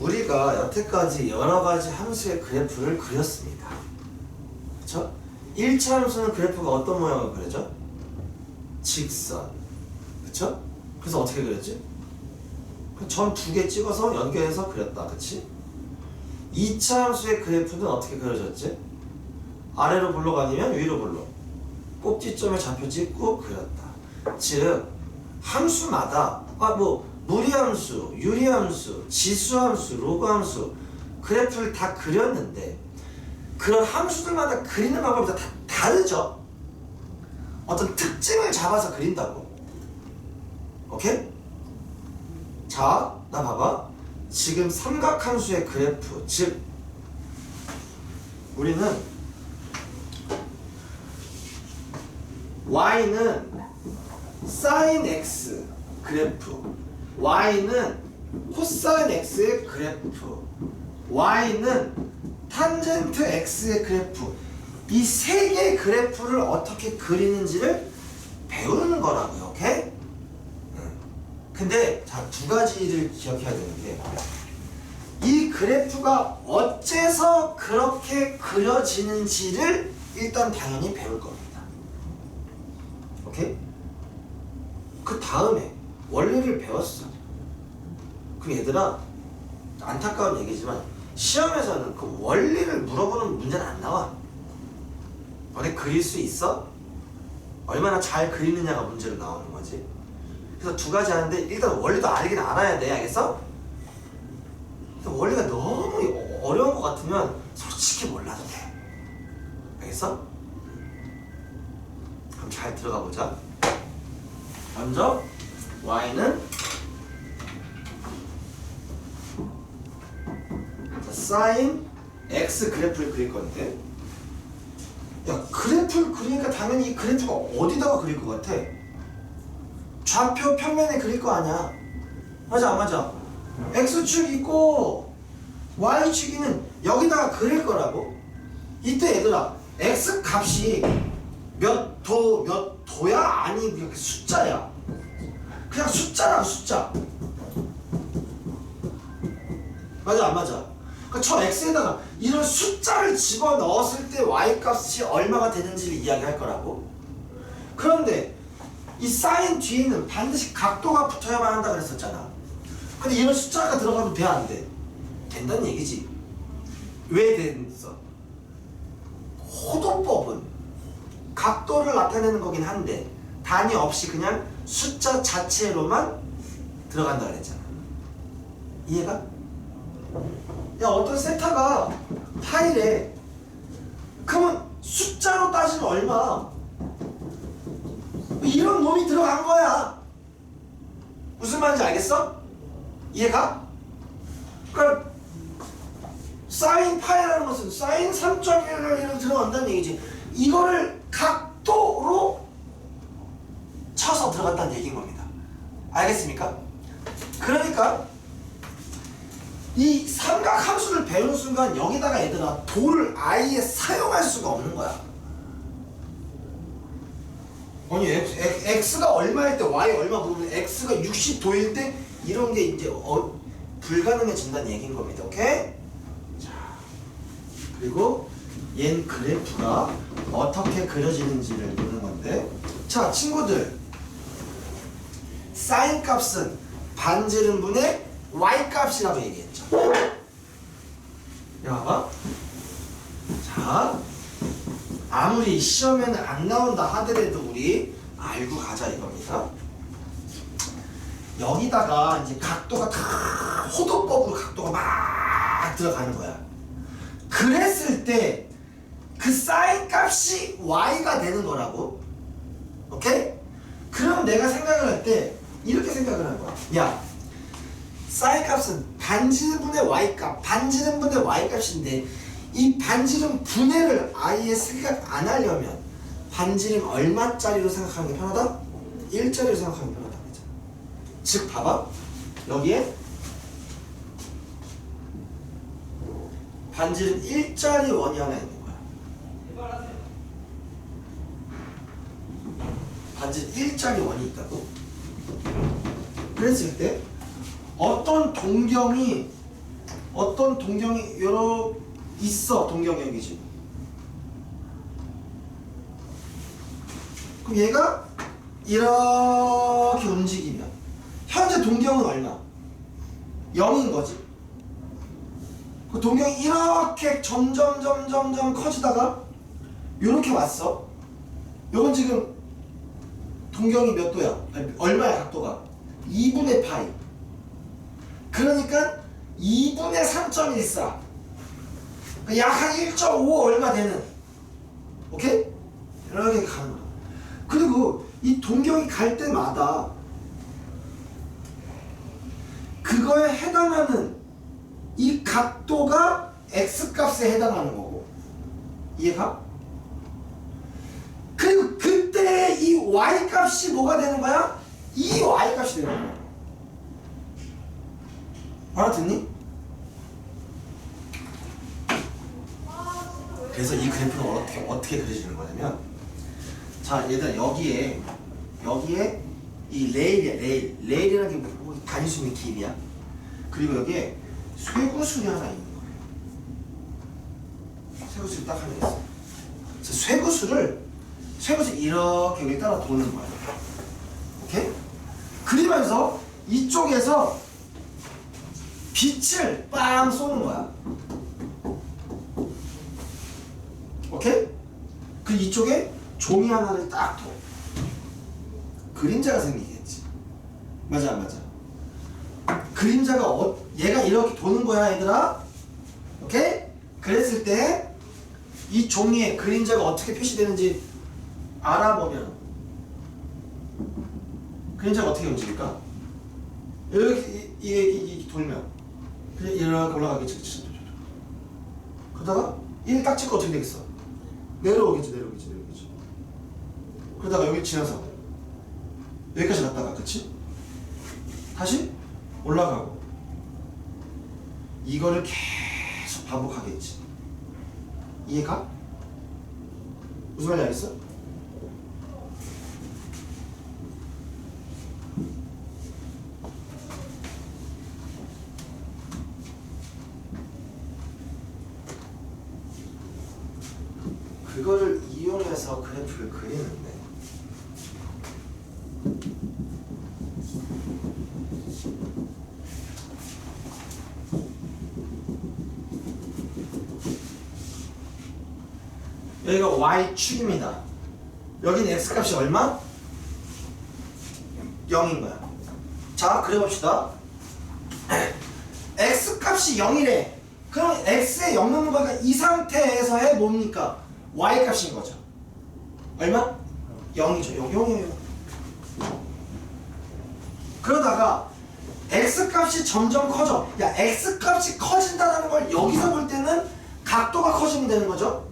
우리가 여태까지 여러 가지 함수의 그래프를 그렸습니다. 그쵸? 1차 함수는 그래프가 어떤 모양으로 그려져? 직선. 그쵸? 그래서 어떻게 그렸지? 점 2개 찍어서 연결해서 그렸다. 그치? 2차 함수의 그래프는 어떻게 그려졌지? 아래로 볼록 아니면 위로 볼록. 꼭지점에 좌표 찍고 그렸다. 즉 함수마다 무리함수, 유리함수, 지수함수, 로그함수 그래프를 다 그렸는데 그런 함수들마다 그리는 방법이 다 다르죠. 어떤 특징을 잡아서 그린다고. 오케이? 자, 나 봐봐. 지금 삼각함수의 그래프, 즉 우리는 y는 sin x 그래프, y는 코사인 x의 그래프, y는 탄젠트 x의 그래프, 이 세 개의 그래프를 어떻게 그리는지를 배우는 거라고요. 오케이? 근데 자, 두 가지를 기억해야 되는 게 이 그래프가 어째서 그렇게 그려지는지를 일단 당연히 배울 겁니다. 오케이? 그 다음에 원리를 배웠어. 그럼 얘들아, 안타까운 얘기지만 시험에서는 그 원리를 물어보는 문제는 안 나와. 너네 그릴 수 있어? 얼마나 잘 그리느냐가 문제로 나오는 거지. 그래서 두 가지 하는데 일단 원리도 알긴 알아야 돼. 알겠어? 원리가 너무 어려운 것 같으면 솔직히 몰라도 돼. 알겠어? 그럼 잘 들어가 보자. 먼저 y는 sin x 그래프를 그릴 건데, 야, 그래프를 그리니까 당연히 이 그래프가 어디다가 그릴 것 같아? 좌표 평면에 그릴 거 아니야. 맞아 안 맞아? x축 있고 y축이는 여기다가 그릴 거라고. 이때 얘들아, x 값이 몇 도야? 아니 그냥 숫자야. 그냥 숫자라고, 숫자. 맞아 안 맞아? 그러니까 저 x에다가 이런 숫자를 집어넣었을 때 y값이 얼마가 되는지를 이야기할 거라고. 그런데 이 사인 뒤에는 반드시 각도가 붙어야만 한다 그랬었잖아. 근데 이런 숫자가 들어가면 돼 안 돼? 된다는 얘기지. 왜 됐어? 호도법은 각도를 나타내는 거긴 한데 단위 없이 그냥 숫자 자체로만 들어간다 그랬잖아. 이해가? 야, 어떤 세타가 파이래. 그러면 숫자로 따지면 얼마? 이런 놈이 들어간 거야. 무슨 말인지 알겠어? 이해가? 그러니까 사인 파이라는 것은 사인 3.1을 들어간다는 얘기지. 이거를 각도로 쳐서 들어갔다는 얘기인 겁니다. 알겠습니까? 그러니까 이 삼각함수를 배우는 순간 여기다가 얘들아 도를 아예 사용할 수가 없는 거야. 아니 x가 얼마일 때 y 얼마 물으면 x가 60도일 때 이런 게 이제 불가능해진다는 얘기인 겁니다. 오케이? 자, 그리고 얜 그래프가 어떻게 그려지는지를 보는 건데, 자 친구들, 사인 값은 반지름분의 y 값이라고 얘기했죠. 야, 봐봐. 자, 아무리 시험에는 안 나온다 하더라도 우리 알고 가자 이겁니다. 여기다가 이제 각도가 다 호도법으로 각도가 막 들어가는 거야. 그랬을 때 그 사인 값이 y가 되는 거라고. 오케이? 그럼 내가 생각을 할 때 이렇게 생각을 하는 거야. 야, 사인 값은 반지름분의 y값, 반지름분의 y값인데 이 반지름 분해를 아예 생각 안 하려면 반지름 얼마짜리로 생각하는 게 편하다? 1짜리로 생각하는 게 편하다. 즉 봐봐, 여기에 반지름 1짜리 원이 하나 있는 거야. 반지름 1짜리 원이 있다고. 그랬을 때 어떤 동경이 어떤 동경이 여러 있어. 동경이 여기 지금. 그럼 얘가 이렇게 움직이면 현재 동경은 얼마? 0인 거지. 그 동경이 이렇게 점점 커지다가 요렇게 왔어. 요건 지금 동경이 몇 도야? 아니, 얼마야 각도가? 2분의 파이. 그러니까 2분의 3.14. 약 한 1.5 얼마 되는. 오케이? 이렇게 가는 거야. 그리고 이 동경이 갈 때마다 그거에 해당하는 이 각도가 x값에 해당하는 거고. 이해가? 그리고 그때 이 y값이 뭐가 되는 거야? 이 y값이 되는 거야. 알아듣니? 그래서 이 그래프는 어떻게 그려지는 거냐면, 자 얘들아, 여기에 이 레일이라는 게 뭐 단위 수의 길이야. 그리고 여기에 쇠구슬이 하나 있는 거예요. 쇠구슬이 딱 하나 있어. 그래서 쇠구슬 이렇게 여기 따라 도는 거야. 오케이? 그러면서 이쪽에서 빛을 빵 쏘는 거야. 오케이? 그 이쪽에 종이 하나를 딱 둬. 그림자가 생기겠지. 맞아 안 맞아? 그림자가 얘가 이렇게 도는 거야 얘들아. 오케이? 그랬을 때 이 종이에 그림자가 어떻게 표시되는지 알아보면 그림자가 어떻게 움직일까? 이렇게 이게 돌면 그냥 이렇게 올라가겠지. 그러다가 1 딱 찍고 어떻게 되겠어? 내려오겠지. 그러다가 여기 지나서 여기까지 갔다가, 그치? 다시 올라가고. 이거를 계속 반복하겠지. 이해가? 무슨 말인지 알겠어? 그거를 이용해서 그래프를 그리는데, 여기가 y축입니다. 여기는 x값이 얼마? 0인 거야. 자, 그려봅시다. x값이 0이래. 그럼 x에 0 넣는 거니까 이 상태에서의 뭡니까? y값인 거죠. 얼마? 0이죠. 0. 그러다가 x값이 점점 커져. 야, x값이 커진다는 걸 여기서 볼 때는 각도가 커지면 되는 거죠.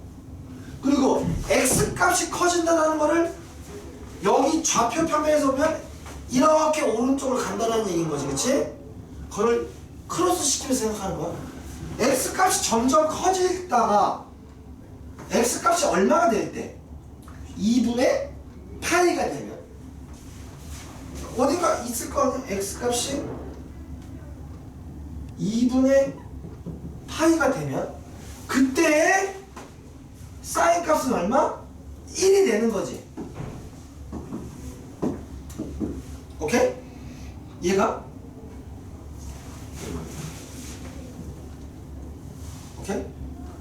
그리고 x값이 커진다는 거를 여기 좌표 평면에서 보면 이렇게 오른쪽으로 간다는 얘기인 거지, 그치? 그걸 크로스 시키면서 생각하는 거야. x값이 점점 커지다가 x값이 얼마가 될 때? 2분의 파이가 되면 어딘가 있을 거 아니야? x값이 2분의 파이가 되면 그때 사인 값은 얼마? 1이 되는 거지. 오케이? 이해가? 오케이?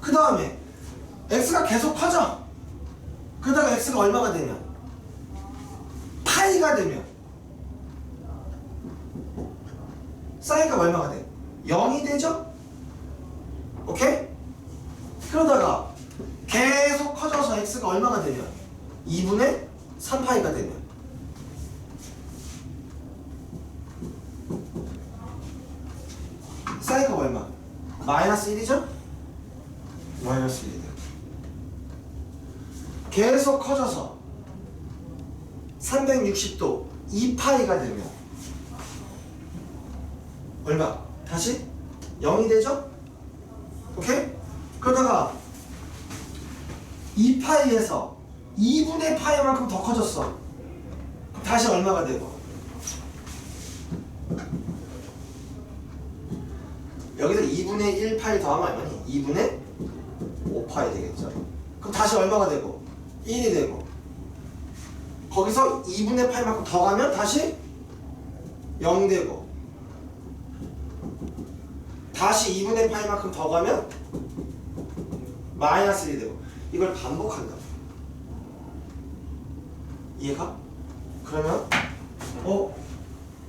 그 다음에 x가 계속 커져. 그러다가 x가 얼마가 되면? 파이가 되면 사인값 얼마가 돼? 0이 되죠? 오케이? 그러다가 계속 커져서 x가 얼마가 되면? 2분의 3파이가 되면 사인값 얼마? 마이너스 1이죠? 마이너스 1이 돼. 계속 커져서 360도 2파이가 되면 얼마? 다시 0이 되죠? 오케이? 그러다가 2파이에서 2분의 파이만큼 더 커졌어. 다시 얼마가 되고? 여기서 2분의 1 파이 더하면 얼마니? 2분의 5 파이 되겠죠. 그럼 다시 얼마가 되고? 1이 되고, 거기서 2분의 파이만큼 더 가면 다시 0 되고, 다시 2분의 파이만큼 더 가면 마이너스 1이 되고, 이걸 반복한다. 이해가? 그러면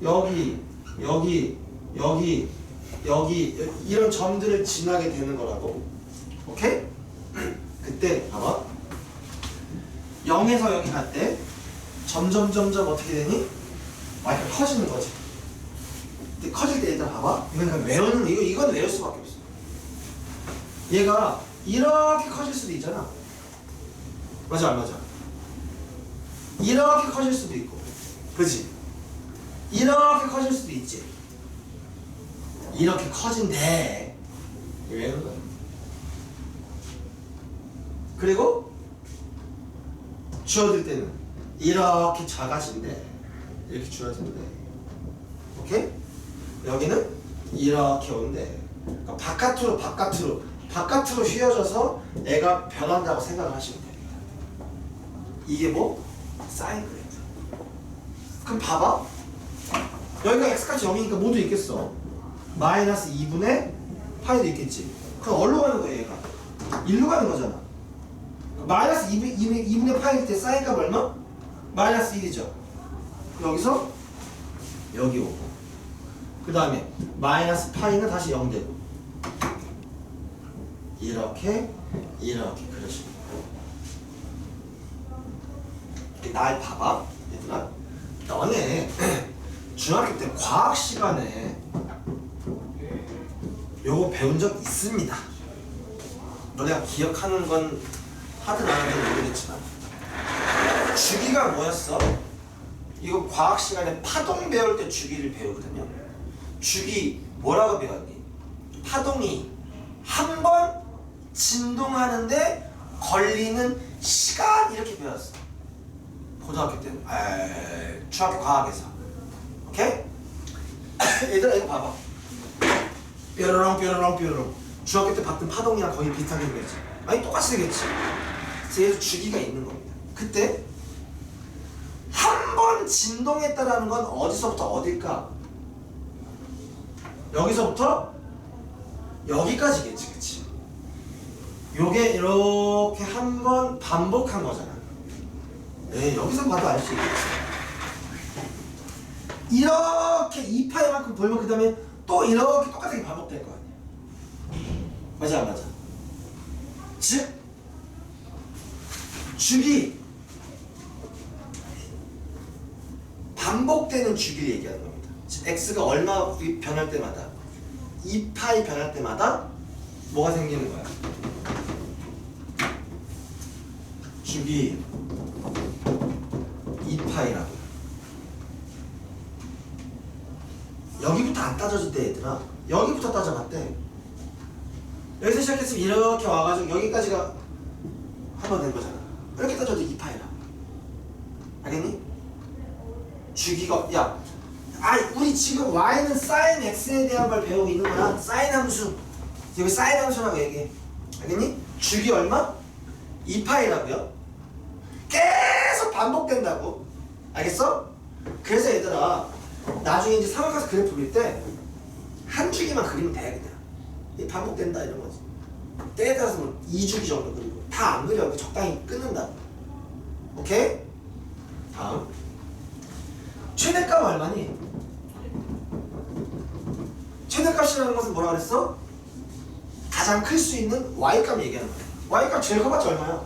여기 이런 점들을 지나게 되는 거라고. 오케이? 그때 봐봐, 0에서 여기 갈 때 점점 어떻게 되니? 이렇게 커지는 거지. 근데 커질 때 일단 봐봐, 이건 그냥 외우는, 이건 외울 수밖에 없어. 얘가 이렇게 커질 수도 있잖아. 맞아 안 맞아? 이렇게 커질 수도 있고, 그지? 이렇게 커질 수도 있지. 이렇게 커진대. 왜 그런 거야? 그리고 줄어들 때는 이렇게 작아진대. 이렇게 줄어든대. 오케이? 여기는 이렇게 온대. 그러니까 바깥으로 휘어져서 애가 변한다고 생각을 하시면 됩니다. 이게 뭐? 사인 그래프. 그럼 봐봐, 여기가 x값이 0이니까 뭐도 있겠어? 마이너스 2분의 파이도 있겠지. 그럼 어디로 가는 거야 얘가? 1로 가는 거잖아. 마이너스 2분의 파이일 때 사인 값 얼마? 마이너스 1이죠. 여기서 여기 오고, 그 다음에 마이너스 파이는 다시 0 되고, 이렇게 그려지는 거야. 날 봐봐 얘들아, 너네 중학교 때 과학 시간에 요거 배운 적 있습니다. 너네가 기억하는 건 하든 안 하든 모르겠지만, 주기가 뭐였어? 이거 과학 시간에 파동 배울 때 주기를 배우거든요. 주기 뭐라고 배웠니? 파동이 한 번 진동하는데 걸리는 시간, 이렇게 배웠어. 고등학교 때는. 중학교 과학에서. 오케이? 얘들아 이거 봐봐. 뾰로롱. 중학교 때 봤던 파동이랑 거의 비슷하게 되겠지. 아니 똑같이 되겠지. 그래서 얘도 주기가 있는 겁니다. 그때 한 번 진동했다라는 건 어디서부터 어딜까? 여기서부터 여기까지겠지, 그치? 요게 이렇게 한 번 반복한 거잖아. 여기서 봐도 알 수 있겠지. 이렇게 2파이만큼 돌면 그 다음에 또 이렇게 똑같게 반복될 거 아니야. 맞아 안 맞아? 즉 주기, 반복되는 주기를 얘기하는 겁니다. 즉 x가 얼마 변할 때마다, 2파이 변할 때마다 뭐가 생기는 거야? 주기 2파이라고. 여기부터 안 따져줄 때 얘들아, 여기부터 따져봤대. 여기서 시작했으면 이렇게 와가지고 여기까지가 한 번 된 거잖아. 이렇게 따져도 2파이라고. 알겠니? 주기가, 우리 지금 y는 sin x에 대한 걸 배우고 있는 거야. sin 함수, 여기 sin 함수라고 얘기해. 알겠니? 주기 얼마? 2파이라고요. 계속 반복된다고. 알겠어? 그래서 얘들아, 나중에 이제 삼각형에서 그래프 그릴 때 한 주기만 그리면 돼. 그냥 이 반복된다 이런 거지. 때에 따라서 뭐 2주기 정도 그리고, 다 안 그려. 적당히 끊는다. 오케이? 다음, 최대값 얼마니? 최대값이라는 것은 뭐라 그랬어? 가장 클 수 있는 y값 얘기하는 거야. y값 제일 커봤자 얼마야?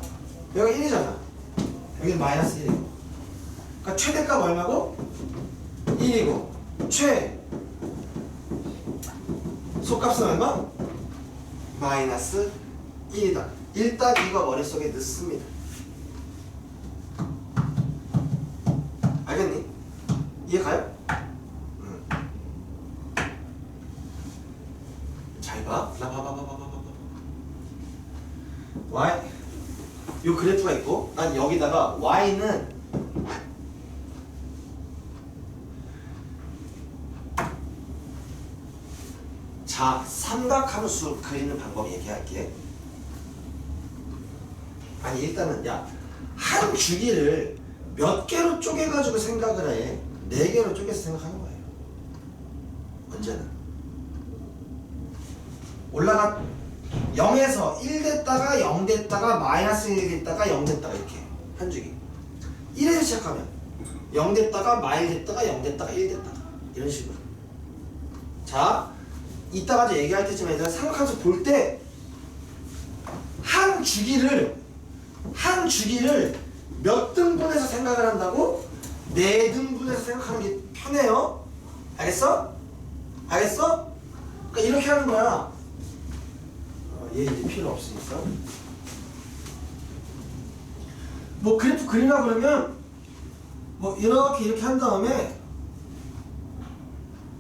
여기가 1이잖아. 여기는 마이너스 1이고. 그러니까 최대값 얼마고? 1이고, 소값은 얼마? 마이너스 1이다. 일단 이거 머릿속에 넣습니다. 알겠니? 이해 가요? 잘 봐. 나 봐봐. y, 요 그래프가 있고, 난 여기다가 y는 자, 삼각함수 그리는 방법 얘기할게. 아니 일단은 야, 한 주기를 몇 개로 쪼개가지고 생각을 해. 4개로 쪼개서 생각하는 거예요. 언제는 올라가 0에서 1 됐다가 0 됐다가 마이너스 1 됐다가 0 됐다가 이렇게 한 주기. 1에서 시작하면 0 됐다가 마일 됐다가 0 됐다가 1 됐다가 이런 식으로. 자, 이따가도 얘기할 테지만 얘들아, 삼각함수 볼 때 한 주기를 몇 등분해서 생각을 한다고? 4등분해서 생각하는 게 편해요. 알겠어? 알겠어? 그러니까 이렇게 하는 거야. 얘 이제 필요 없으니까. 뭐 그래프 그리라 그러면 뭐 이렇게 한 다음에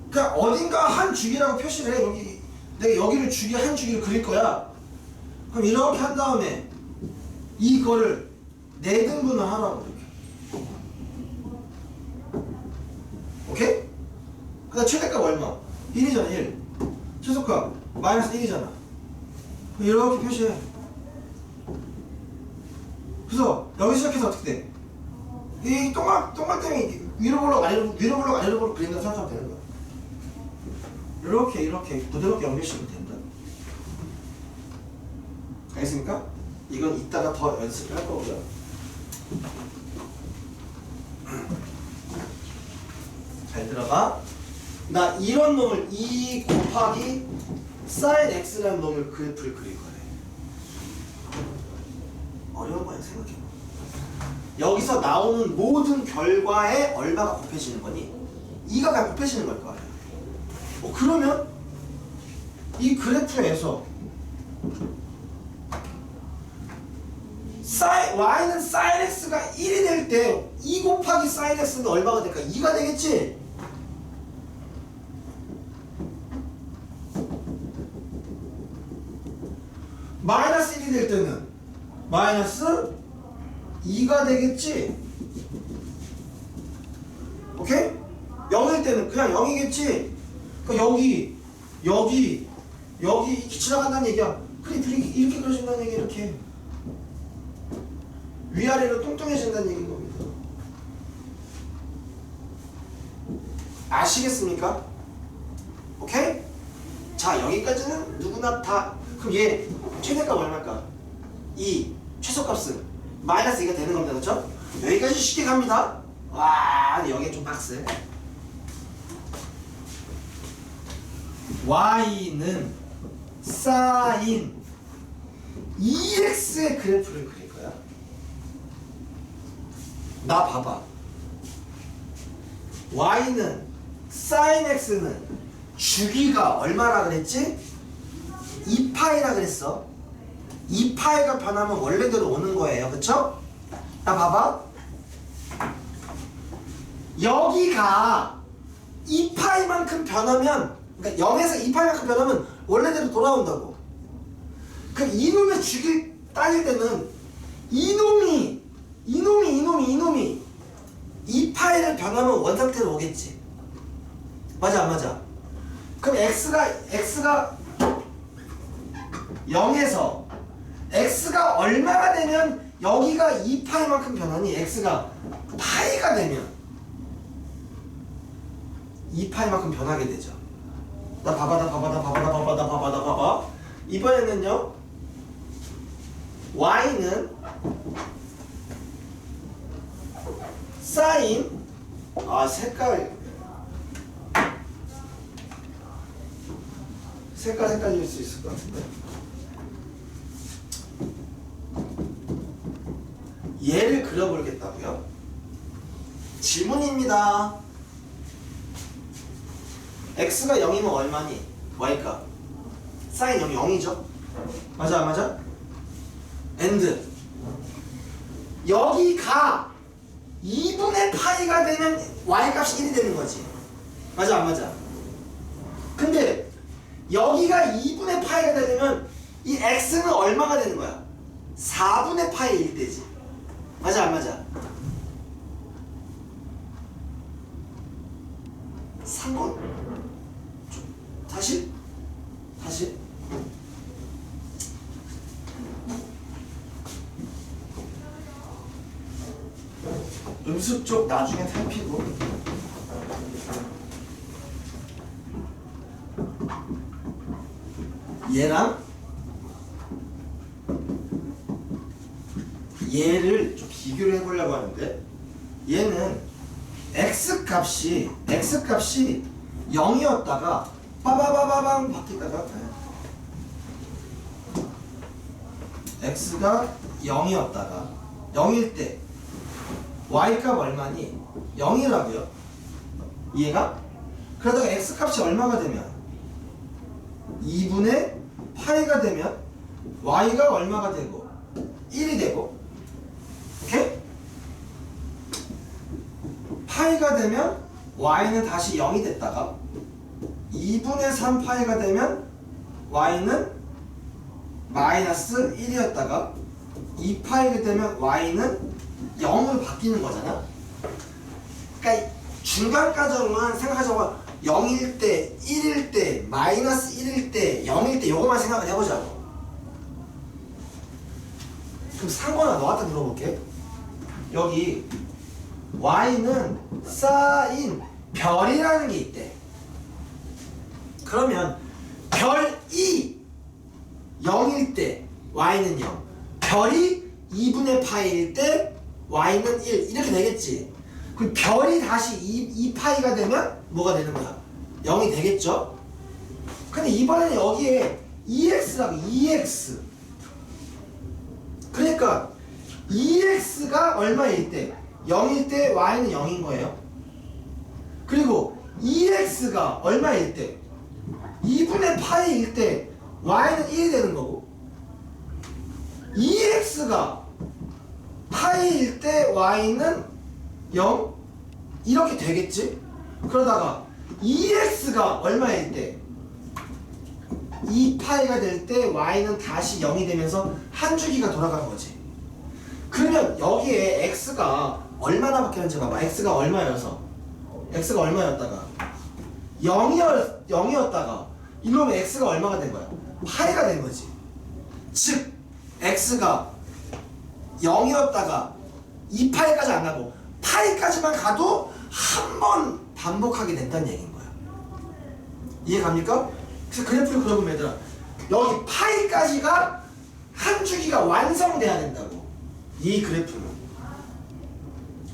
그러니까 어딘가 한 주기라고 표시를 해. 여기 내가 여기를 주기 한 주기를 그릴 거야. 그럼 이렇게 한 다음에 이거를 4등분을 하라고 이렇게. 오케이? 그다음 최대값 얼마? 1이잖아 1. 최소값 마이너스 1이잖아. 이렇게 표시해. 그래서 여기 시작해서 어떻게 돼? 이 동글동이 위로 볼록 아래로 볼록 그린다고 생각하면 되는 거야. 이렇게 부드럽게 연결시키면 된다. 알겠습니까? 이건 이따가 더 연습을 할 거고요. 잘 들어봐. 나 이런 놈을 2 곱하기 sin x라는 놈을 그래프를 그릴 거래. 어려운 거야 생각해봐. 여기서 나오는 모든 결과에 얼마가 곱해지는 거니? 2가 그냥 곱해지는 걸 거야. 그러면 이 그래프에서 y는 sin x가 1이 될 때 2 곱하기 sin x는 얼마가 될까? 2가 되겠지? 마이너스 1이 될 때는 마이너스 2가 되겠지? 오케이? 0일 때는 그냥 0이겠지? 그러니까 여기 이렇게 지나간다는 얘기야. 그래프 이렇게 그려진다는 얘기야. 이렇게 위아래로 뚱뚱해진다는 얘기인 겁니다. 아시겠습니까? 오케이? 자, 여기까지는 누구나 다. 그럼 얘 최대값 얼마일까? 2 최소값은 마이너스 2가 되는 겁니다. 그렇죠? 여기까지 쉽게 갑니다. 와, 근데 여기가 좀 빡세. y는 sin 2x의 그래프를 그릴 거야. 나 봐봐. y는 sin x는 주기가 얼마라 그랬지? 2파이라 그랬어. 2파이가 변하면 원래대로 오는 거예요. 그쵸? 나 봐봐. 여기가 2파이만큼 변하면, 그러니까 0에서 2파이만큼 변하면 원래대로 돌아온다고. 그럼 이놈의 주기 따질 때는 이놈이 2파이를 변하면 원상태로 오겠지. 맞아 안 맞아? 그럼 x가 0에서 x가 얼마가 되면 여기가 2파이만큼 변하니? x가 파이가 되면 2파이만큼 변하게 되죠. 나 봐봐. 이번에는요, y는 sin, 색깔 헷갈릴 수 있을 것 같은데. 얘를 그려보겠다고요? 질문입니다. x가 0이면 얼마니? y가 sin 0이 0이죠? 맞아 안 맞아? and 여기가 2분의 파이가 되면 y 값이 1이 되는 거지. 맞아 안 맞아? 근데 여기가 2분의 파이가 되면 이 x는 얼마가 되는 거야? 4분의 파이 1 되지. 맞아 안 맞아? 3분? 사실? 다시. 음수 쪽 나중에 살피고. 얘랑 얘를 좀 비교를 해보려고 하는데, 얘는 x 값이 0이었다가 빠바바바방 바뀌다가 x가 0이었다가 0일 때 y값 얼마니? 0이라고요. 이해가? 그러다가 x값이 얼마가 되면 2분의 파이가 되면 y가 얼마가 되고 1이 되고, 오케이? 파이가 되면 y는 다시 0이 됐다가 2분의 3파이가 되면 y는 마이너스 1이었다가 2파이가 되면 y는 0으로 바뀌는 거잖아. 그러니까 중간 과정은 생각하자고 0일 때, 1일 때, 마이너스 1일 때, 0일 때 요거만 생각을 해보자고. 그럼 상관아 너한테 물어볼게. 여기 y는 사인 별이라는 게 있대. 그러면 별이 0일 때 y는 0, 별이 2분의 파이일 때 y는 1 이렇게 되겠지. 그럼 별이 다시 2파이가 되면 뭐가 되는 거야? 0이 되겠죠? 근데 이번에는 여기에 EX라고, EX. 그러니까 EX가 얼마일 때? 0일 때 y는 0인 거예요. 그리고 EX가 얼마일 때? 2분의 파이일 때 y는 1이 되는 거고, EX가 파이일 때 y는 0 이렇게 되겠지? 그러다가 EX가 얼마일 때? 2파이가 될 때 y는 다시 0이 되면서 한 주기가 돌아간 거지. 그러면 여기에 x가 얼마나 바뀌었는지 봐봐. x가 얼마여서 x가 얼마였다가 0이었다가 이러면 x가 얼마가 된 거야? 파이가 된 거지. 즉 x가 0이었다가 2파이까지 안 가고 파이까지만 가도 한 번 반복하게 된다는 얘기인 거야. 이해 갑니까? 그래서 그래프를 그려보면 얘들아, 여기 파이까지가 한 주기가 완성돼야 된다고, 이 그래프는.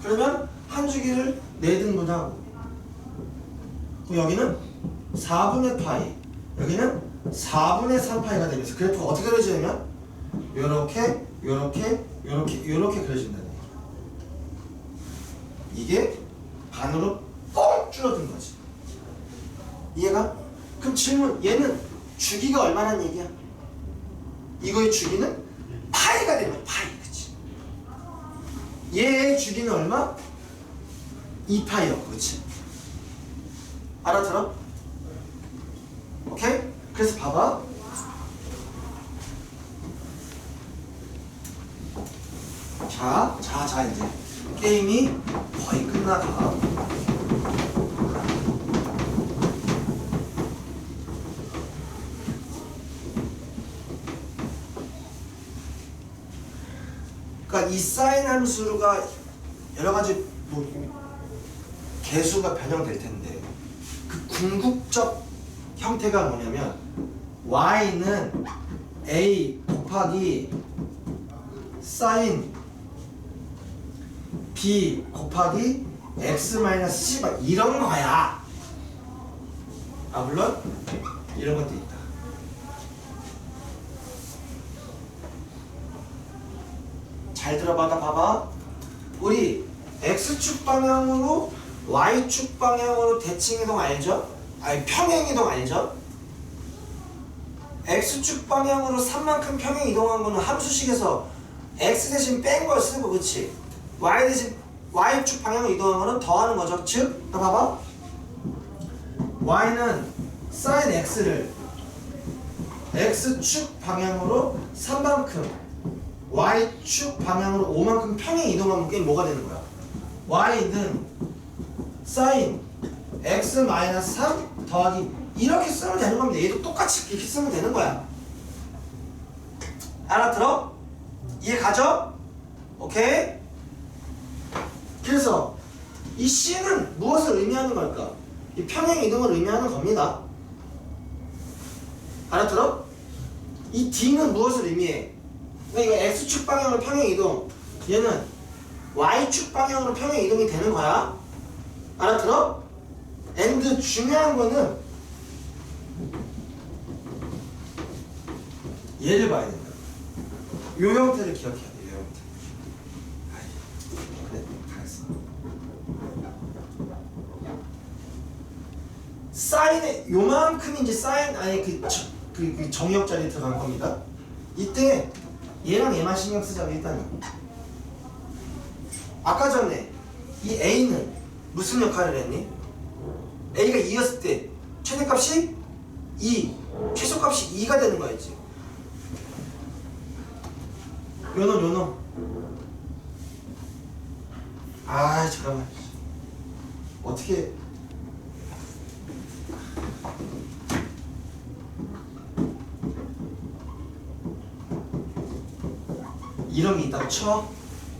그러면 한 주기를 4등분 하고, 여기는 4분의 파이, 여기는 4분의 3파이가 되면서 그래프가 어떻게 그려지냐면 요렇게 요렇게 요렇게 요렇게 그려진다는 얘기야. 이게 반으로 뻥 줄어든 거지. 이해가? 그럼 질문, 얘는 주기가 얼마란 얘기야? 이거의 주기는 파이가 되면 파이, 그치? 얘의 주기는 얼마? 2파이였고, 그치? 알아들어? 오케이? 그래서 봐봐. 자 이제 게임이 거의 끝나가. 그러니까 이 사인 함수가 여러 가지 뭐 개수가 변형될 텐데, 그 궁극적 형태가 뭐냐면 y는 a 곱하기 사인 b 곱하기 x 마이너스 c 이런 거야. 아 물론 이런 것도 있다. 잘 들어봐다 봐봐. 우리 x축 방향으로 y축 방향으로 대칭이동 알죠? 아니 평행이동 알죠? x축 방향으로 3만큼 평행 이동한 거는 함수식에서 x 대신 뺀 걸 쓰고, 그치? y 대신 y축 방향으로 이동한 거는 더하는 거죠. 즉, 봐봐. y는 sin x를 x축 방향으로 3만큼 y축 방향으로 5만큼 평행 이동하면 그게 뭐가 되는 거야? y는 sin x-3 더하기 이렇게 쓰면 되는 겁니다. 얘도 똑같이 이렇게 쓰면 되는 거야. 알아들어? 이해 가죠? 오케이? 그래서 이 C는 무엇을 의미하는 걸까? 이 평행 이동을 의미하는 겁니다. 알아들어? 이 D는 무엇을 의미해? 그러니까 이거 X축 방향으로 평행 이동, 얘는 Y축 방향으로 평행 이동이 되는 거야. 알아들어? and 중요한 거는 얘를 봐야 된다. 요 형태를 기억해야 돼. 요 형태. 그래, 잘했어. 사인에 요만큼인지 사인 아니 그 정의역자리 들어간 겁니다. 이때 얘랑 얘만 신경 쓰자고 일단은. 아까 전에 이 A는 무슨 역할을 했니? A가 2였을 때 최대값이 2, 최소값이 2가 되는 거였지. 요놈. 아, 잠깐만. 어떻게 이런 게 있다고 쳐?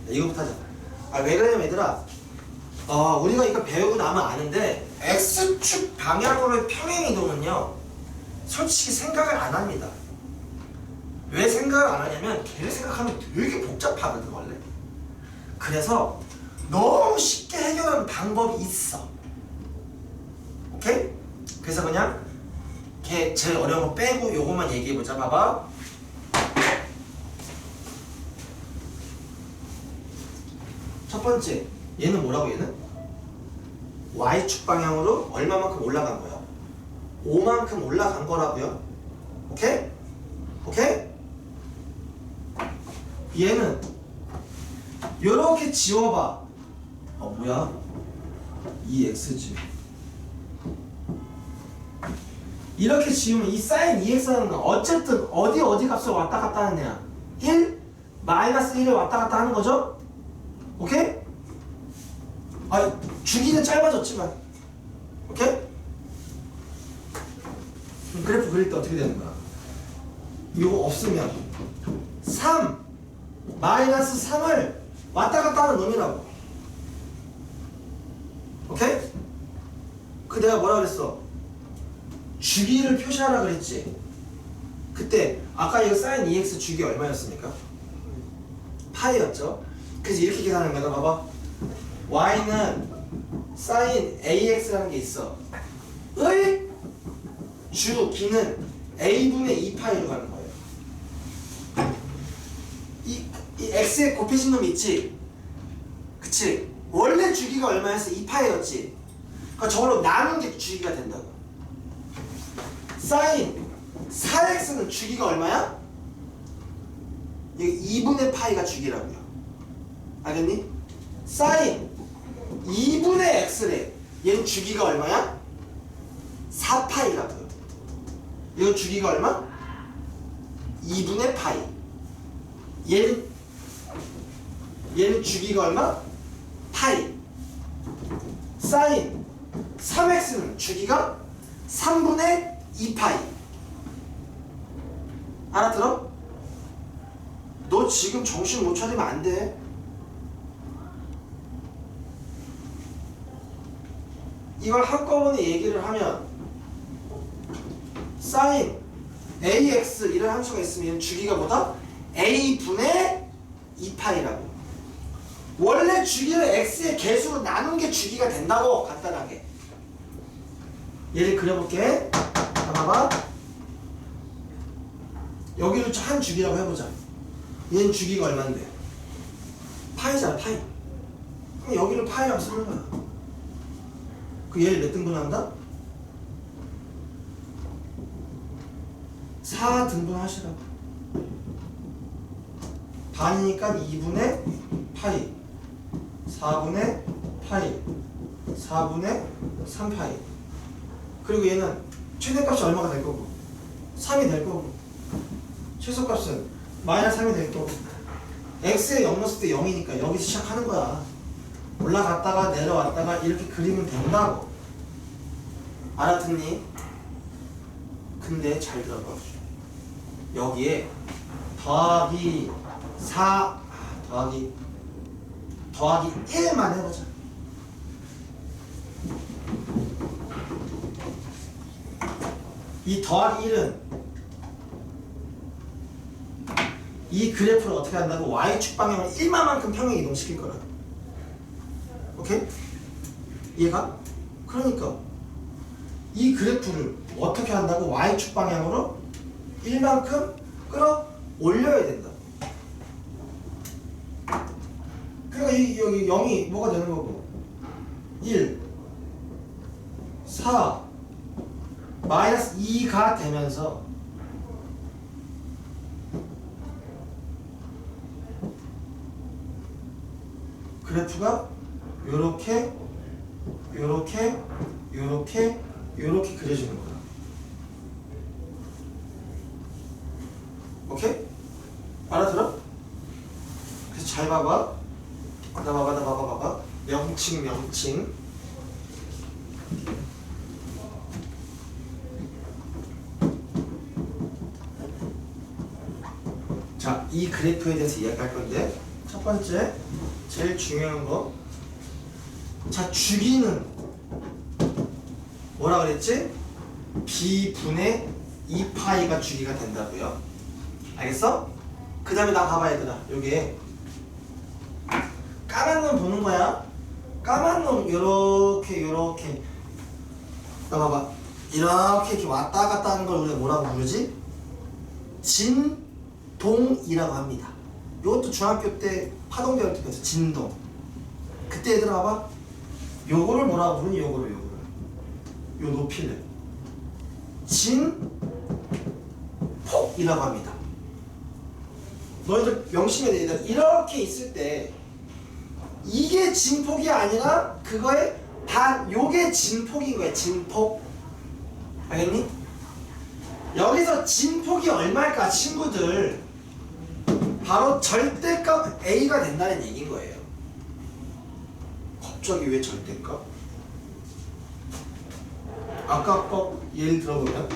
이거부터 하자. 아, 왜 그러냐면 얘들아, 우리가 이거 배우고 나면 아는데 X축 방향으로의 평행이동은요 솔직히 생각을 안 합니다. 왜 생각을 안 하냐면 걔를 생각하면 되게 복잡하거든 원래. 그래서 너무 쉽게 해결하는 방법이 있어. 오케이? 그래서 그냥 걔 제일 어려운 거 빼고 요것만 얘기해보자. 봐봐. 첫 번째, 얘는 뭐라고 얘는? Y축 방향으로 얼마만큼 올라간 거야? 5만큼 올라간 거라고요. 오케이? 오케이? 얘는 요렇게 지워봐. 뭐야? 2x지. 이렇게 지우면 이 sin 2x라는 건 어쨌든 어디 값을 왔다 갔다 하는 애야. 1, 마이너스 1을 왔다 갔다 하는 거죠? 오케이? 주기는 짧아졌지만. 오케이? 그래프 그릴 때 어떻게 되는 거야? 이거 없으면 3 마이너스 3을 왔다 갔다 하는 놈이라고. 오케이? 내가 뭐라 그랬어? 주기를 표시하라 그랬지. 그때 아까 이거 sin 2x 주기 얼마였습니까? 파이였죠. 그래서 이렇게 계산하는 거다. 봐봐. y는 sin ax라는 게 있어. 의 주기는 a분의 2파이로 가는 거예요. 이 x에 곱해진 놈 있지? 그치? 원래 주기가 얼마였어? 2파이였지? 그러니까 저걸로 나눈 게 주기가 된다고. sin 4x는 주기가 얼마야? 여기 2분의 파이가 주기라고요. 알겠니? sin 2분의 x래. 얘는 주기가 얼마야? 4파이라고요. 이거 주기가 얼마? 2분의 파이. 얘는 주기가 얼마? 파이. sin 3x는 주기가 3분의 2파이. 알아들어? 너 지금 정신 못 차리면 안 돼. 이걸 한꺼번에 얘기를 하면 sin ax 이런 함수가 있으면 주기가 뭐다? a분의 2파이라고. 원래 주기를 x의 개수로 나눈 게 주기가 된다고. 간단하게 얘를 그려볼게. 봐봐. 여기를 한 주기라고 해보자. 얘는 주기가 얼만데? 파이잖아, 파이. 그럼 여기를 파이라고 쓰는 거야. 그 얘를 몇 등분 한다? 4등분 하시라고. 반이니까 2분의 파이, 4분의 파이, 4분의 3파이. 그리고 얘는 최대값이 얼마가 될 거고 3이 될 거고 최소값은 마이너스 3이 될 거고 x에 0 넣었을 때 0이니까 여기서 시작하는 거야. 올라갔다가 내려왔다가 이렇게 그리면 된다고. 알아듣니? 근데 잘 들어봐. 여기에 더하기 4 더하기 1만 해보자. 이 더하기 1은 이 그래프를 어떻게 한다고? Y축 방향을 1만큼 평행 이동시킬 거라. 오케이? 이해가? 그러니까 이 그래프를 어떻게 한다고? Y축 방향으로 1만큼 끌어올려야 된다. 그러니까 여기 0이 뭐가 되는 거고 1 4 마이너스 2가 되면서 그래프가 요렇게 그려지는 거야. 오케이? 알아들어? 그래서 잘 봐봐. 나 봐봐. 명칭. 자, 이 그래프에 대해서 이야기할 건데 첫 번째, 제일 중요한 거. 자, 주기는 뭐라 그랬지? b분의 2파이가 주기가 된다고요. 알겠어? 그 다음에 나 봐봐 얘들아. 여기에 까만 놈 보는 거야. 까만 놈 요렇게 나 봐봐. 이렇게 왔다 갔다 하는 걸 우리가 뭐라고 부르지? 진동이라고 합니다. 요것도 중학교 때 파동 배울 때 배웠어. 진동. 그때 얘들아 봐봐. 요거를 뭐라고 부르니? 요거를 요 높이를 진폭이라고 합니다. 너희들 명심해야 돼. 얘들아. 이렇게 있을 때 이게 진폭이 아니라 그거의 요게 진폭인 거야. 진폭. 알겠니? 여기서 진폭이 얼마일까 친구들? 바로 절대값 A가 된다는 얘기인 거예요. 갑자기 왜 절대값? 아까 거 예를 들어보면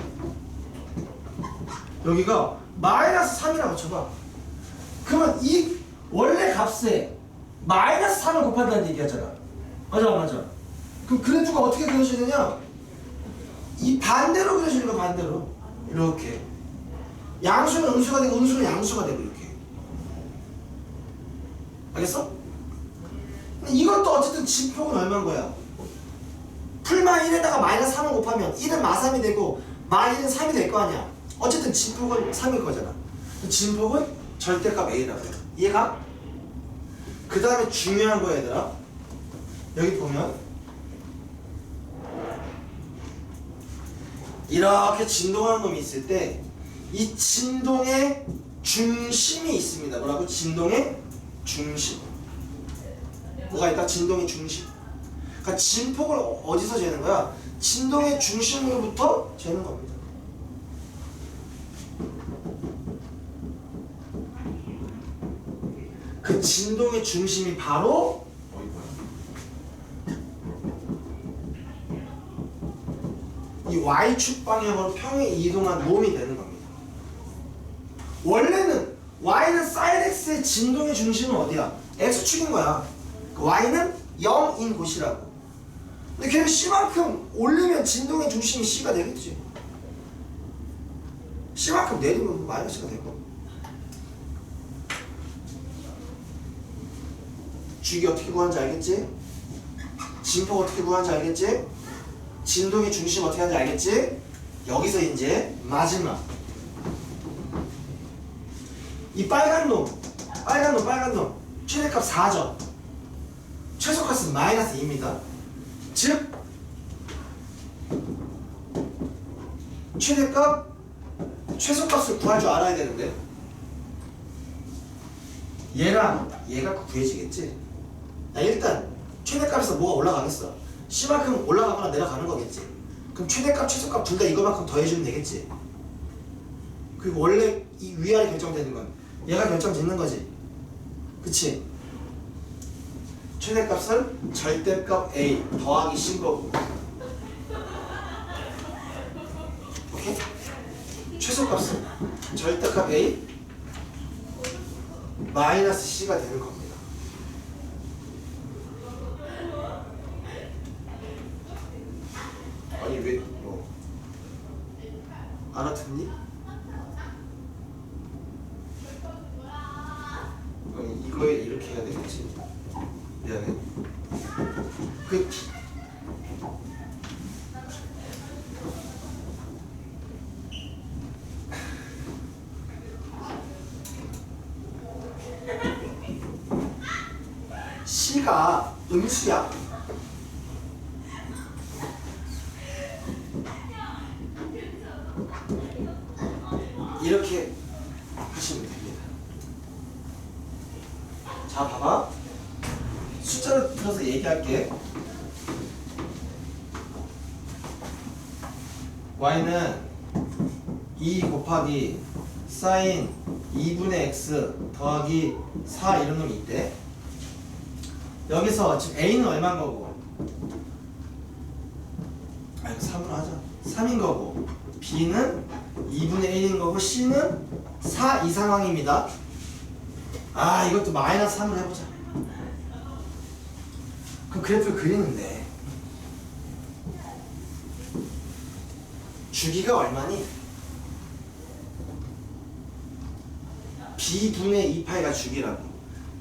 여기가 마이너스 3이라고 쳐봐. 그러면 이 원래 값에 마이너스 3을 곱한다는 얘기하잖아. 맞아. 그럼 그래프가 어떻게 그려지느냐? 이 반대로 그려지는 거 반대로. 이렇게. 양수는 음수가 되고 음수는 양수가 되고 이렇게. 알겠어? 근데 이것도 어쨌든 진폭은 얼마인 거야? 풀마 1에다가 마이너스 3을 곱하면 1은 마3이 되고 마1은 3이 될 거 아니야. 어쨌든 진폭은 3일 거잖아. 진폭은 절대값 A라고 해요. 이해가? 그 다음에 중요한 거 얘들아. 여기 보면 이렇게 진동하는 놈이 있을 때 이 진동의 중심이 있습니다. 뭐라고? 진동의 중심. 뭐가 있다? 진동의 중심. 그러니까 진폭을 어디서 재는 거야? 진동의 중심으로부터 재는 겁니다. 그 진동의 중심이 바로 이 Y축 방향으로 평행 이동한 놈이 되는 겁니다. 원래는 Y는 sin X의 진동의 중심은 어디야? X축인 거야. Y는 0인 곳이라고. 근데 걔는 C만큼 올리면 진동의 중심이 C가 되겠지. C만큼 내리면 마이너스가 되고. 주기 어떻게 구하는지 알겠지? 진폭 어떻게 구하는지 알겠지? 진동의 중심 어떻게 하는지 알겠지? 여기서 이제 마지막 이 빨간 놈 최대값 4죠. 최소값은 마이너스 2입니다. 즉 최소값을 구할 줄 알아야 되는데 얘가 구해지겠지. 일단 최대값에서 뭐가 올라가겠어? C만큼 올라가거나 내려가는 거겠지. 그럼 최대값 최소값 둘 다 이거만큼 더해주면 되겠지. 그리고 원래 이 위아래 결정되는 건 얘가 결정짓는 거지. 그치? 최대값은 절대값 A 더하기 C인 거고. 오케이? 최소값은 절대값 A 마이너스 C가 되는 겁니다. 아니 왜 뭐 알아듣니? 그럼 이거에 이렇게 해야 되겠지. 미안해. 그 C가 음수야. 이렇게 하시면 됩니다. 자, 봐봐. 숫자를 들어서 얘기할게. y는 2 곱하기 사인 2분의 x 더하기 4 이런 놈이 있대. 여기서 지금 a는 얼마인 거고? 아, 이거 3으로 하자. 3인 거고, b는 2분의 1인 거고, c는 4 이 상황입니다. 아, 이것도 마이너스 3으로 해보자. 그럼 그래프를 그리는데 주기가 얼마니? b분의 2파이가 주기라고.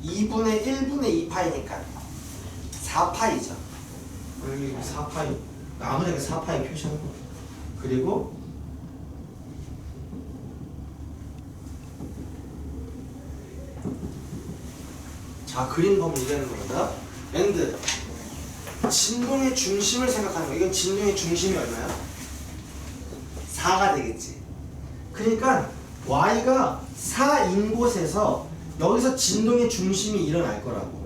2분의 1분의 2파이니까 4파이죠. 여기 4파이, 아무래도 4파이 표시하는 거. 그리고 자, 그린 범위 얘기하는 겁니다. and 진동의 중심을 생각하는 거. 이건 진동의 중심이 얼마야? 4가 되겠지. 그러니까 y가 4인 곳에서 여기서 진동의 중심이 일어날 거라고.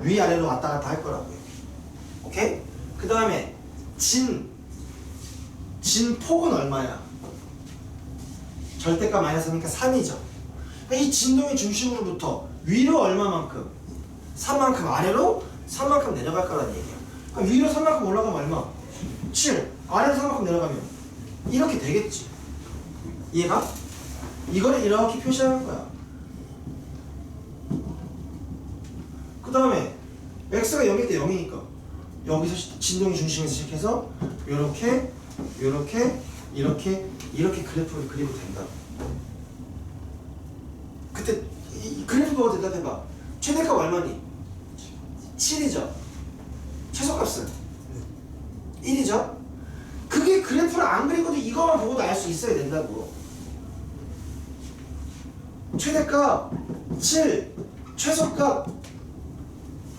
위아래로 왔다 갔다 할 거라고요. 오케이? 그 다음에 진폭은 얼마야? 절대값 마이너스 하니까 3이죠. 그러니까 이 진동의 중심으로부터 위로 얼마만큼? 3만큼, 아래로 3만큼 내려갈 거라는 얘기야. 그러니까 위로 3만큼 올라가면 얼마? 7. 아래로 3만큼 내려가면 이렇게 되겠지. 이해가? 이거를 이렇게 표시하는 거야. 그 다음에 x가 0일 때 0이니까 여기서 진동의 중심에서 시작해서 요렇게 요렇게 이렇게 그래프를 그리면 된다. 그때 이 그래프 보고 대답해봐. 최대값 얼마니? 7이죠. 최소값은 1이죠. 그게 그래프를 안 그리고도 이거만 보고도 알 수 있어야 된다고. 최대값 7, 최소값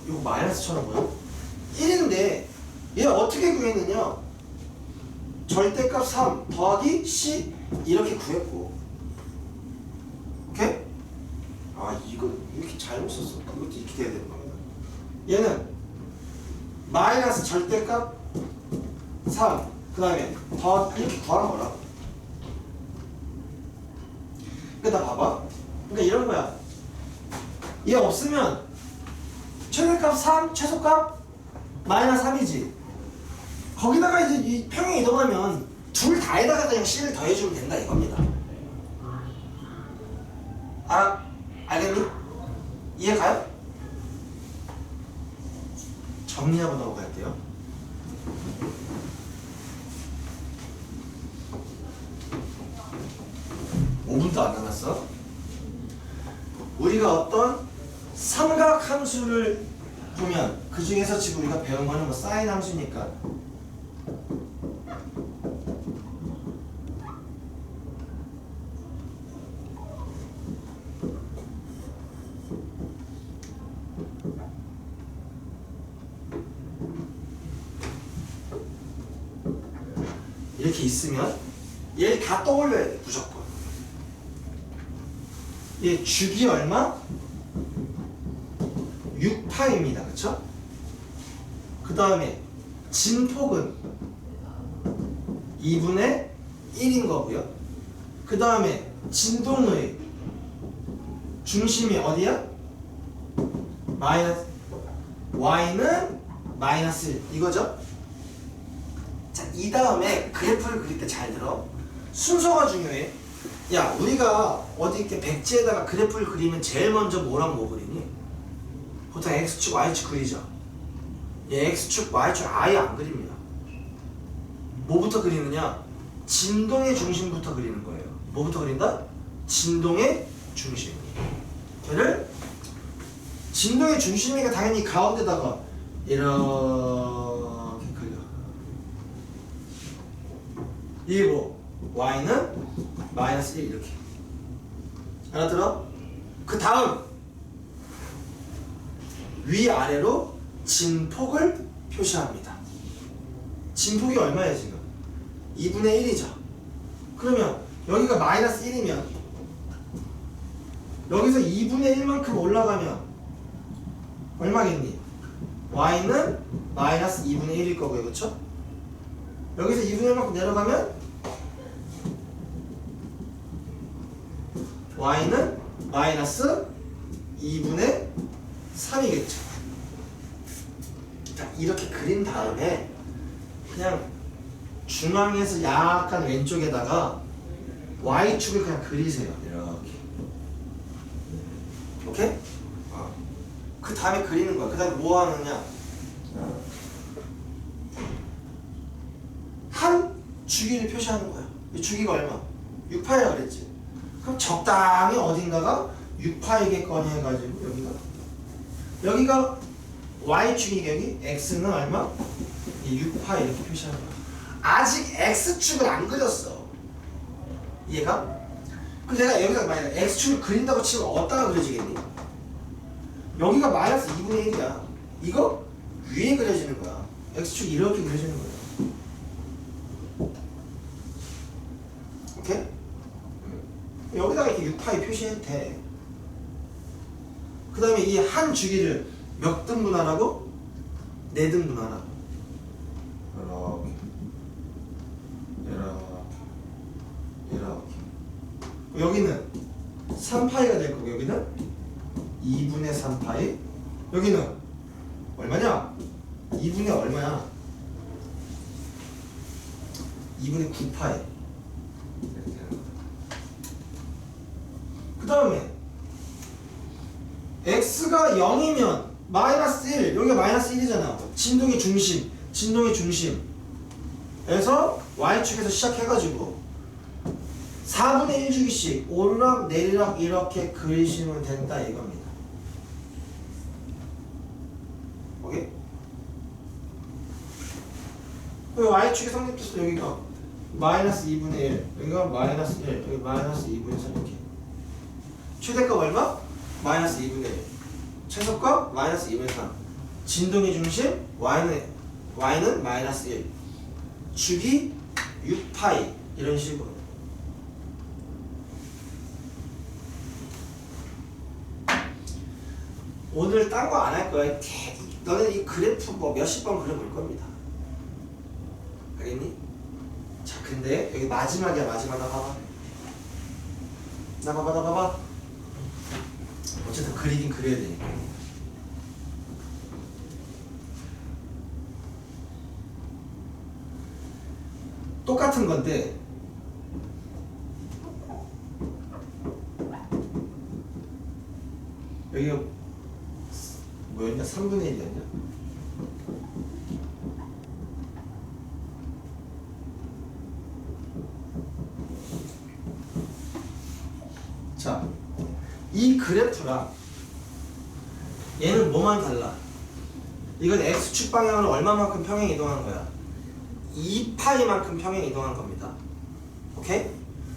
이거 마이너스처럼 보여? 1인데 얘 어떻게 구했느냐? 절대값 3 더하기 C 이렇게 구했고. 오케이? 아, 이거 이렇게 잘못 썼어. 이것도 이렇게 돼야 되는 겁니다. 얘는 마이너스 절대값 3 그 다음에 더 이렇게 구하는 거라. 그러니까 나 봐봐. 그러니까 이런 거야. 얘 없으면 최대값 3, 최소값 마이너스 3이지. 거기다가 이제 이 평행 이동하면 둘 다에다가 그냥 C를 더해주면 된다 이겁니다. 알겠니? 이해 가요? 정리하고 넘어갈게요. (5분도) 안 남았어. 우리가 어떤 삼각 함수를 보면 그 중에서 지금 우리가 배운 거는 뭐 사인 함수니까 이렇게 있으면 얘 다 떠올려야 돼. 무조건. 얘 주기 얼마? 6파입니다. 그쵸? 그 다음에 진폭은 2분의 1인 거고요. 그 다음에 진동의 중심이 어디야? 마이너스 y는 마이너스 1 이거죠? 자, 이 다음에 그래프를 그릴 때 잘 들어. 순서가 중요해. 야, 우리가 어디 이렇게 백지에다가 그래프를 그리면 제일 먼저 뭐랑 뭐 그리니? 보통 X축, Y축 그리죠. 얘 X축, Y축 아예 안 그립니다. 뭐부터 그리느냐? 진동의 중심부터 그리는 거예요. 뭐부터 그린다? 진동의 중심. 걔를 진동의 중심이니까 당연히 가운데다가 이렇게 그려. 이게 뭐? Y는 마이너스 1 이렇게. 알아들어? 그 다음 위아래로 진폭을 표시합니다. 진폭이 얼마예요 지금? 2분의 1이죠. 그러면 여기가 마이너스 1이면 여기서 2분의 1만큼 올라가면 얼마겠니? y는 마이너스 2분의 1일 거고요. 그렇죠? 여기서 2분의 1만큼 내려가면 y는 마이너스 2분의 3이겠죠. 자, 이렇게 그린 다음에 그냥 중앙에서 약간 왼쪽에다가 y축을 그냥 그리세요. 이렇게. 오케이? 그 다음에 그리는 거야. 그 다음에 뭐 하느냐? 한 주기를 표시하는 거야. 이 주기가 얼마? 6파이라 그랬지. 그럼 적당히 어딘가가 6파이겠거니 해가지고 여기가 y축이 여기 x는 얼마? 6파이 이렇게 표시하는 거야. 아직 x축을 안 그렸어. 이해가? 그럼 내가 여기서 만약 x축을 그린다고 치면 어디다가 그려지겠니? 여기가 마이너스 2분의 1이야. 이거 위에 그려지는 거야. x축이 이렇게 그려지는 거야. 오케이? 여기다가 이렇게 6파이 표시해도 돼. 그 다음에 이 한 주기를 몇 등분하라고? 4등분하라고. 이렇게. 여기는 3파이가 될 거고 여기는 2분의 3파이. 여기는 얼마냐? 2분의 얼마야? 2분의 9파이. 그 다음에 x가 0이면 마이너스 1, 여기가 마이너스 1이잖아. 진동의 중심에서 y축에서 시작해가지고 4분의 1주기씩 오르락 내리락 이렇게 그리시면 된다 이겁니다. 오케이? y축의 성립도수 여기가 마이너스 2분의 1, 여기가 마이너스 1, 여기 마이너스 2분의 3 이렇게. 최대값 얼마? 마이너스 2분의 1. 최소값 마이너스 2분의 3. 진동의 중심 y는 마이너스 1. 주기 6파이 이런 식으로. 오늘 딴 거 안 할 거야. 너네 이 그래프 뭐 몇십 번 그려볼 겁니다. 알겠니? 자, 근데 여기 마지막이야. 마지막. 나 봐봐. 나 봐봐. 어쨌든 그리긴 그려야 되니까. 똑같은 건데 여기가 뭐였냐? 3분의 1이었냐? 자, 이 그래프랑 얘는 뭐만 달라? 이건 x축 방향으로 얼마만큼 평행 이동한 거야? 2파이만큼 평행 이동한 겁니다. 오케이?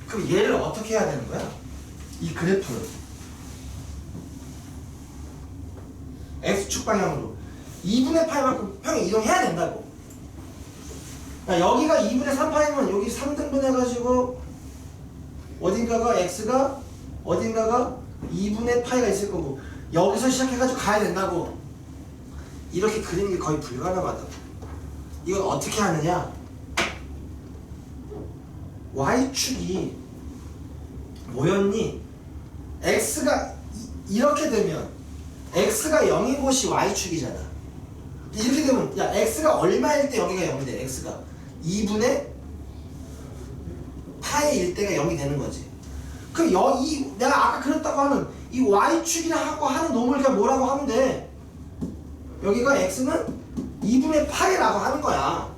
그럼 얘를 어떻게 해야 되는 거야? 이 그래프를 x축 방향으로 2분의 파이만큼 평행 이동해야 된다고. 그러니까 여기가 2분의 3파이면 여기 3등분 해가지고 어딘가가 x가 어딘가가 2분의 파이가 있을 거고 여기서 시작해가지고 가야 된다고. 이렇게 그리는 게 거의 불가능하다. 이건 어떻게 하느냐? y축이 뭐였니? x가 이렇게 되면 x가 0인 곳이 y축이잖아. 이렇게 되면 야 x가 얼마일 때 여기가 0이 돼? x가 2분의 파의 일대가 0이 되는 거지. 그럼 내가 아까 그렸다고 하는 이 y축이라고 하는 놈을 그냥 뭐라고 하면 돼. 여기가 x는 2분의 파이라고 하는 거야.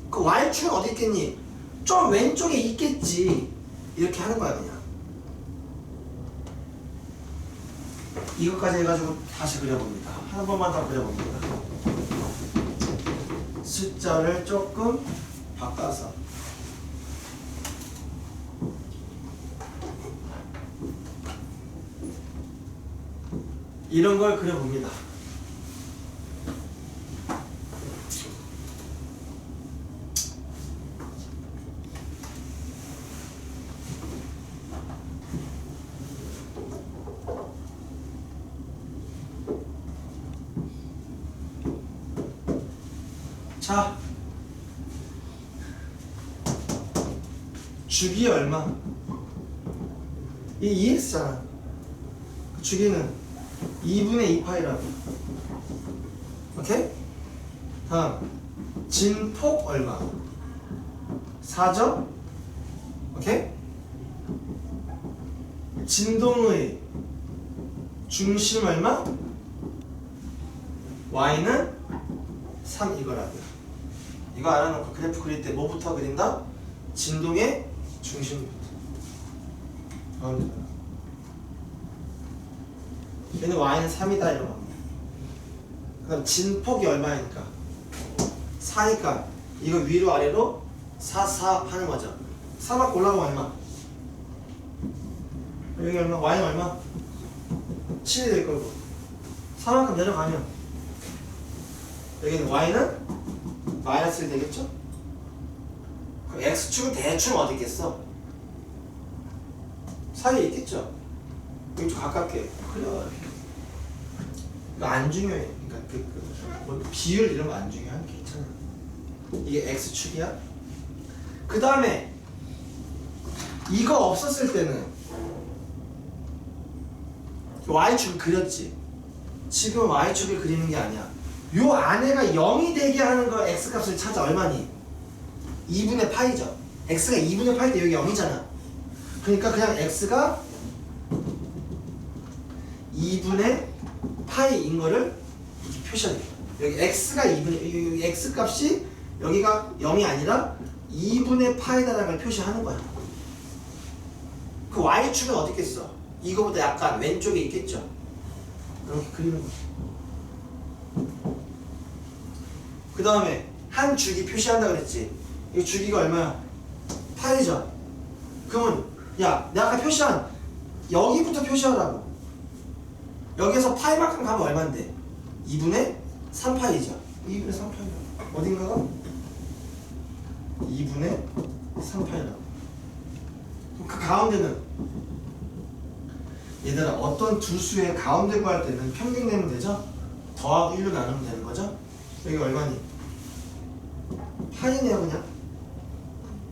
그 y축은 어디 있겠니? 좀 왼쪽에 있겠지. 이렇게 하는 거야 그냥. 이것까지 해가지고 다시 그려봅니다. 한 번만 더 그려봅니다. 숫자를 조금 바꿔서 이런 걸 그려봅니다. 자, 주기 얼마? 이 2x잖아. 주기는 2분의 2파이라고. 오케이? 다음, 진폭 얼마? 4죠? 오케이? 진동의 중심 얼마? y는 3 이거라고요. 이거 알아놓고 그래프 그릴 때 뭐부터 그린다? 진동의 중심부터. 얘는 y는 3이다 이런 겁니다. 그럼 진폭이 얼마니까? 4니까 이거 위로 아래로 4, 4 하는 거죠. 4막 올라가면 얼마? 여기 얼마? y는 얼마? 7이 될 거고 4만큼 내려가면 여기는 y는 마이너스 1 되겠죠? 그럼 x축은 대충 어디 있겠어? 사이에 있겠죠? 여기 좀 가깝게 그려. 이거 안 중요해. 그러니까 뭐 비율 이런 거 안 중요한 게 괜찮아. 이게 x축이야. 그 다음에 이거 없었을 때는 y축을 그렸지. 지금 y축을 그리는 게 아니야. 요 안에가 0이 되게 하는 거 x값을 찾아. 얼마니? 2분의 파이죠. x가 2분의 파일 때 여기 0이잖아. 그러니까 그냥 x가 2분의 파이인 거를 이렇게 표시하는 거야. 여기 x가 2분의 여기 x 값이 여기가 0이 아니라 2분의 파이다라는 걸 표시하는 거야. 그 y축은 어디 있겠어? 이거보다 약간 왼쪽에 있겠죠. 이렇게 그리는 거야. 그 다음에 한 주기 표시한다 그랬지. 이 주기가 얼마야? 파이죠. 그러면 야, 내가 아까 표시한 여기부터 표시하라고. 여기에서 파이만큼 가면 얼마인데? 2분의 3파이죠. 2분의 3파이라고. 어딘가가? 2분의 3파이라고. 그 가운데는 얘들아 어떤 두 수의 가운데 구할 때는 평균 내면 되죠? 더하고 1로 나누면 되는 거죠? 여기 얼마니? 파이네요 그냥.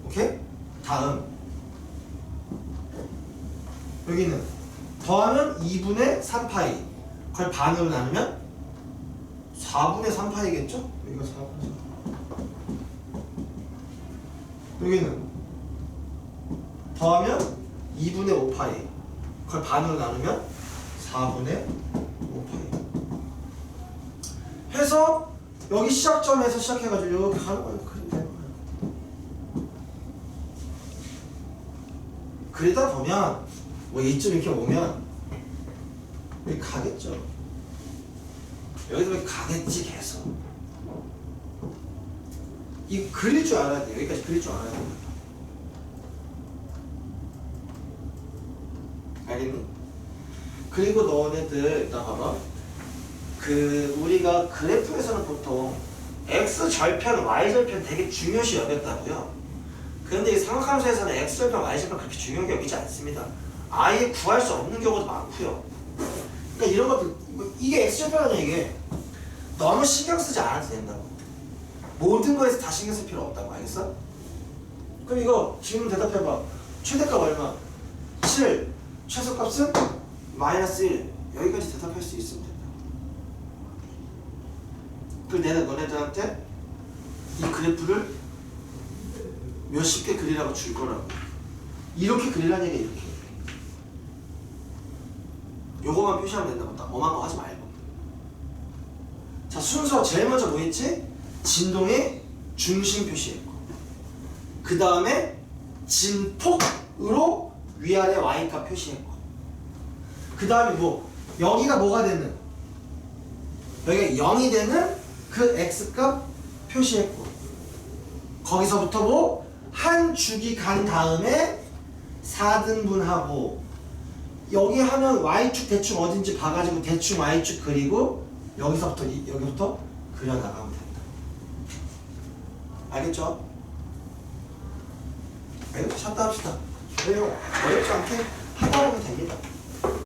오케이? 다음 여기는 더하면 2분의 3파이 그걸 반으로 나누면 4분의 3파이겠죠? 여기가 4분의 3 여기는 더하면 2분의 5파이 그걸 반으로 나누면 4분의 5파이 해서 여기 시작점에서 시작해가지고 이렇게 가는 거예요. 그리면 되는 거예요. 그러다 보면 뭐 이쯤 이렇게 오면 여기 가겠죠. 여기도 여기 가겠지 계속. 이 그릴 줄 알아야 돼. 여기까지 그릴 줄 알아야 돼. 알겠니? 그리고 너네들 이따 봐봐. 우리가 그래프에서는 보통 x절편, y절편 되게 중요시 여겼다고요. 그런데 이 삼각함수에서는 x절편, y절편 그렇게 중요하게 여기지 않습니다. 아예 구할 수 없는 경우도 많고요. 그러니까 이런 것들, 이게 x절편 아니야 이게. 너무 신경 쓰지 않아도 된다고. 모든 거에서 다 신경 쓸 필요 없다고. 알겠어? 그럼 이거 질문 대답해봐. 최대값 얼마? 7. 최소값은? 마이너스 1. 여기까지 대답할 수 있으면 된다. 그리고 내가 너네들한테 이 그래프를 몇십 개 그리라고 줄 거라고. 이렇게 그리라는 얘기야. 이렇게. 요거만 표시하면 된다고. 딱 엄한 거 하지 말고. 자, 순서 제일 먼저 뭐 했지? 진동의 중심 표시했고, 그 다음에 진폭으로 위아래 y값 표시했고, 그 다음에 뭐 여기가 뭐가 되는, 여기가 0이 되는 그 x값 표시했고, 거기서부터 뭐 한 주기 간 다음에 4등분하고, 여기 하면 y축 대충 어딘지 봐가지고 대충 y축 그리고 여기서부터 여기부터 그려나가면 된다. 알겠죠? 쉬었다 합시다. 그래요. 어렵지 않게 하다 보면 됩니다.